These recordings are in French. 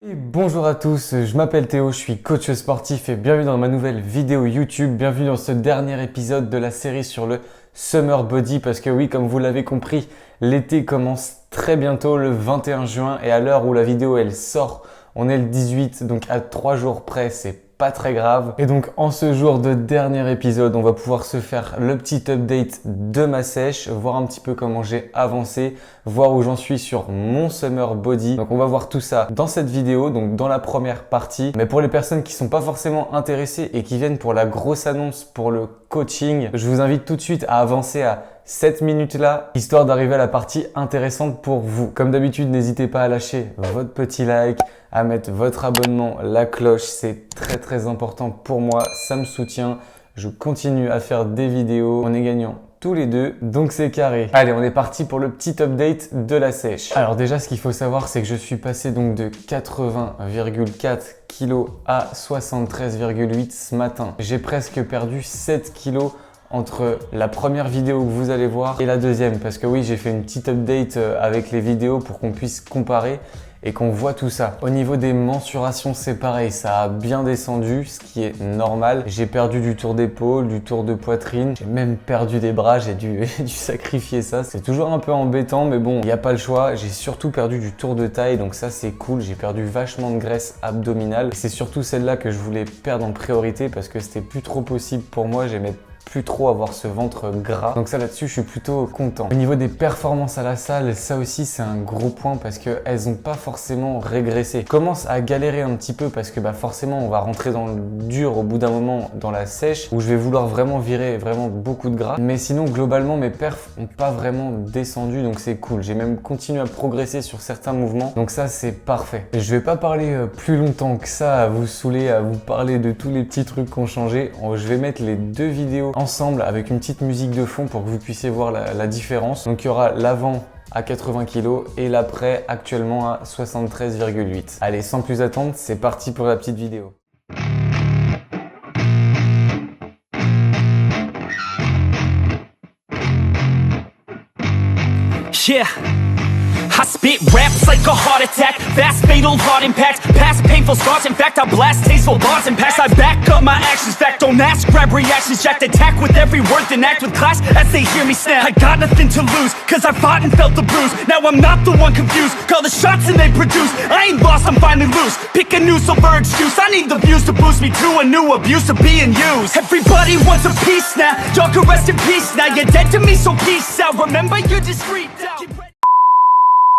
Et bonjour à tous, je m'appelle Théo, je suis coach sportif et bienvenue dans ma nouvelle vidéo YouTube. Bienvenue dans ce dernier épisode de la série sur le Summer Body parce que oui, comme vous l'avez compris, l'été commence très bientôt le 21 juin et à l'heure où la vidéo elle sort, on est le 18, donc à 3 jours près, c'est pas très grave. Et donc en ce jour de dernier épisode, on va pouvoir se faire le petit update de ma sèche, voir un petit peu comment j'ai avancé, voir où j'en suis sur mon Summer Body. Donc on va voir tout ça dans cette vidéo, donc dans la première partie. Mais pour les personnes qui sont pas forcément intéressées et qui viennent pour la grosse annonce pour le coaching, je vous invite tout de suite à avancer à cette minute-là, histoire d'arriver à la partie intéressante pour vous. Comme d'habitude, n'hésitez pas à lâcher votre petit like, à mettre votre abonnement, la cloche, c'est très important pour moi, ça me soutient. Je continue à faire des vidéos, on est gagnants tous les deux, donc c'est carré. Allez, on est parti pour le petit update de la sèche. Alors déjà, ce qu'il faut savoir, c'est que je suis passé donc de 80,4 kg à 73,8 ce matin. J'ai presque perdu 7 kg entre la première vidéo que vous allez voir et la deuxième, parce que oui, j'ai fait une petite update avec les vidéos pour qu'on puisse comparer et qu'on voit tout ça. Au niveau des mensurations, c'est pareil, ça a bien descendu, ce qui est normal. J'ai perdu du tour d'épaule, du tour de poitrine, j'ai même perdu des bras, j'ai dû sacrifier ça. C'est toujours un peu embêtant, mais bon, il n'y a pas le choix. J'ai surtout perdu du tour de taille, donc ça c'est cool. J'ai perdu vachement de graisse abdominale. C'est surtout celle-là que je voulais perdre en priorité parce que c'était plus trop possible pour moi. J'aimais plus trop avoir ce ventre gras. Donc ça là-dessus, je suis plutôt content. Au niveau des performances à la salle, ça aussi c'est un gros point parce qu'elles n'ont pas forcément régressé. Je commence à galérer un petit peu parce que forcément on va rentrer dans le dur au bout d'un moment dans la sèche où je vais vouloir vraiment virer vraiment beaucoup de gras. Mais sinon globalement mes perfs n'ont pas vraiment descendu, donc c'est cool. J'ai même continué à progresser sur certains mouvements, donc ça c'est parfait. Et je vais pas parler plus longtemps que ça à vous saouler, à vous parler de tous les petits trucs qui ont changé. Je vais mettre les deux vidéos ensemble avec une petite musique de fond pour que vous puissiez voir la différence. Donc il y aura l'avant à 80 kg et l'après actuellement à 73,8. Allez, sans plus attendre, c'est parti pour la petite vidéo. Yeah, I spit raps like a heart attack, fast fatal heart impact, past painful scars, in fact I blast tasteful bars and past. I back up my actions, fact don't ask, grab reactions, jacked attack with every word, then act with class as they hear me snap. I got nothing to lose, cause I fought and felt the bruise, now I'm not the one confused, call the shots and they produce, I ain't lost, I'm finally loose, pick a new silver excuse, I need the views to boost me to a new abuse of being used. Everybody wants a piece now, y'all can rest in peace now, you're dead to me so peace out, remember you're discreet out.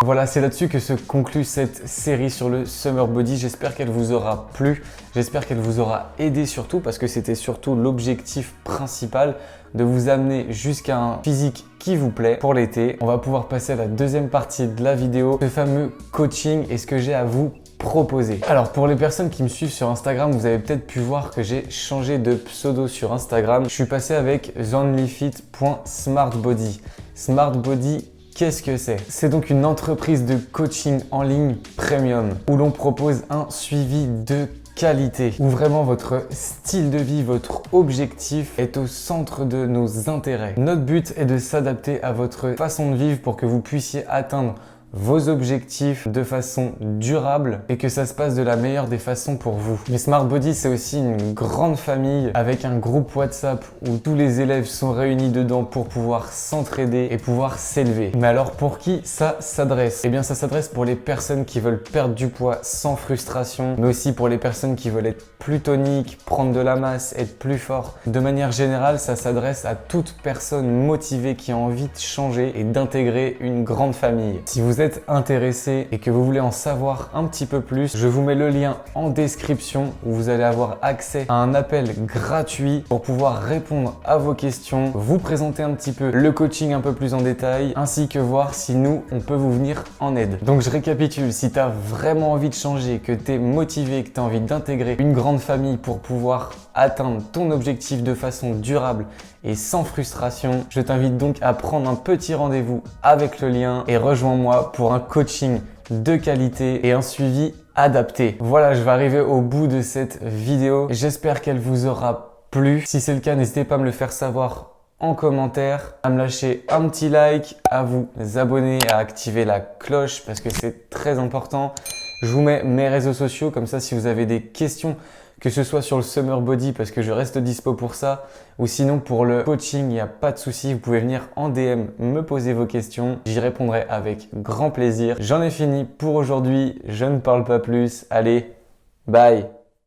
Voilà, c'est là-dessus que se conclut cette série sur le Summer Body. J'espère qu'elle vous aura plu, j'espère qu'elle vous aura aidé surtout parce que c'était surtout l'objectif principal de vous amener jusqu'à un physique qui vous plaît pour l'été. On va pouvoir passer à la deuxième partie de la vidéo, ce fameux coaching et ce que j'ai à vous proposer. Alors pour les personnes qui me suivent sur Instagram, vous avez peut-être pu voir que j'ai changé de pseudo sur Instagram. Je suis passé avec theonlyfit.smartbody. Smartbody, qu'est-ce que c'est? C'est donc une entreprise de coaching en ligne premium où l'on propose un suivi de qualité, où vraiment votre style de vie, votre objectif est au centre de nos intérêts. Notre but est de s'adapter à votre façon de vivre pour que vous puissiez atteindre vos objectifs de façon durable et que ça se passe de la meilleure des façons pour vous. Mais Smart Body, c'est aussi une grande famille avec un groupe WhatsApp où tous les élèves sont réunis dedans pour pouvoir s'entraider et pouvoir s'élever. Mais alors pour qui ça s'adresse? Eh bien ça s'adresse pour les personnes qui veulent perdre du poids sans frustration, mais aussi pour les personnes qui veulent être plus toniques, prendre de la masse, être plus fort. De manière générale, ça s'adresse à toute personne motivée qui a envie de changer et d'intégrer une grande famille. Si vous êtes intéressé et que vous voulez en savoir un petit peu plus, je vous mets le lien en description où vous allez avoir accès à un appel gratuit pour pouvoir répondre à vos questions, vous présenter un petit peu le coaching un peu plus en détail, ainsi que voir si nous, on peut vous venir en aide. Donc je récapitule, si tu as vraiment envie de changer, que tu es motivé, que tu as envie d'intégrer une grande famille pour pouvoir atteindre ton objectif de façon durable et sans frustration, je t'invite donc à prendre un petit rendez-vous avec le lien et rejoins-moi pour un coaching de qualité et un suivi adapté. Voilà, je vais arriver au bout de cette vidéo. J'espère qu'elle vous aura plu. Si c'est le cas, n'hésitez pas à me le faire savoir en commentaire, à me lâcher un petit like, à vous abonner, à activer la cloche parce que c'est très important. Je vous mets mes réseaux sociaux, comme ça si vous avez des questions, que ce soit sur le Summer Body parce que je reste dispo pour ça, ou sinon pour le coaching, il n'y a pas de souci, vous pouvez venir en DM me poser vos questions, j'y répondrai avec grand plaisir. J'en ai fini pour aujourd'hui, je ne parle pas plus, allez, bye!